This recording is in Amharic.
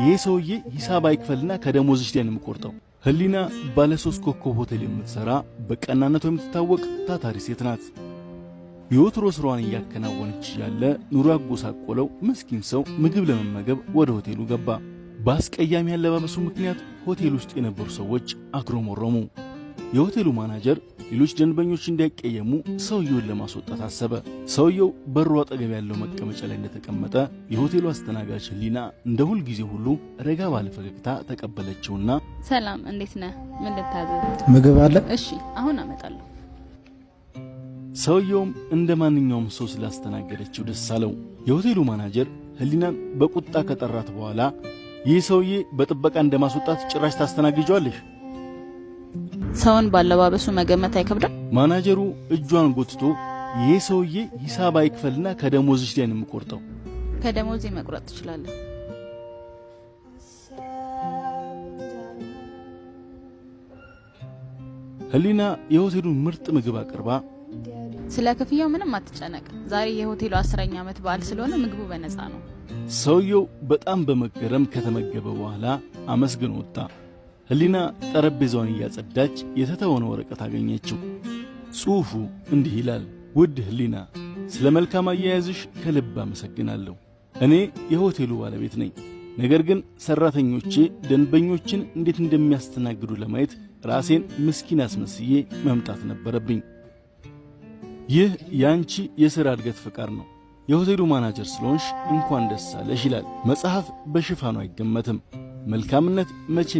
ይህ ሰውዬ ሂሳብ አይክፈልና ከደሞዝሽ ላይ ነው የምቆርጠው። ህሊና ባለ 3 ኮከብ ሆቴል የምትሰራ በቀናነቷ የምትታወቅ ታታሪ ሴት ናት። የወትሮ ስራዋን እያከናወነች ያለ ኑሮ ያጎሳቆለው ምስኪን ሰው ምግብ ለመመገብ ወደ ሆቴሉ ገባ። በአስቀያሚ ያለባበሱ ምክንያት ሆቴል ውስጥ የነበሩ ሰዎች አግሮመረሙ። የሆቴሉ ማናጀር ሌሎች ደንበኞች እንዳይቀየሙ ሰውየውን ለማስወጣት አሰበ። ሰውየው በሩ አጠገብ ያለው መቀመጫ ላይ እንደተቀመጠ የሆቴሉ አስተናጋጅ ህሊና እንደ ሁል ጊዜ ሁሉ ረጋ ባለ ፈገግታ ተቀበለችውና ሰላም፣ እንዴት ነህ? ምን ልታዘዝ? ምግብ አለ? እሺ፣ አሁን አመጣለሁ። ሰውየውም እንደ ማንኛውም ሰው ስላስተናገደችው ደስ አለው። የሆቴሉ ማናጀር ህሊናን በቁጣ ከጠራት በኋላ ይህ ሰውዬ በጥበቃ እንደማስወጣት ጭራሽ ታስተናግጇለሽ? ሰውን ባለባበሱ መገመት አይከብድም? ማናጀሩ እጇን ጎትቶ ይህ ሰውዬ ሂሳብ አይክፈልና ከደሞዝሽ ላይ ነው የምቆርጠው። ከደሞዝ መቁረጥ ትችላለህ። ህሊና የሆቴሉን ምርጥ ምግብ አቅርባ ስለ ክፍያው ምንም አትጨነቅ፣ ዛሬ የሆቴሉ 10ኛ ዓመት በዓል ስለሆነ ምግቡ በነፃ ነው። ሰውየው በጣም በመገረም ከተመገበ በኋላ አመስግኖ ወጣ። ህሊና ጠረጴዛውን እያጸዳች የተተወነ ወረቀት አገኘችው። ጽሑፉ እንዲህ ይላል: ውድ ህሊና፣ ስለ መልካም አያያዝሽ ከልብ አመሰግናለሁ። እኔ የሆቴሉ ባለቤት ነኝ። ነገር ግን ሰራተኞቼ ደንበኞችን እንዴት እንደሚያስተናግዱ ለማየት ራሴን ምስኪን አስመስዬ መምጣት ነበረብኝ። ይህ ያንቺ የሥራ እድገት ፍቃድ ነው። የሆቴሉ ማናጀር ስለሆንሽ እንኳን ደስ አለሽ ይላል። መጽሐፍ በሽፋኑ አይገመትም። መልካምነት መቼ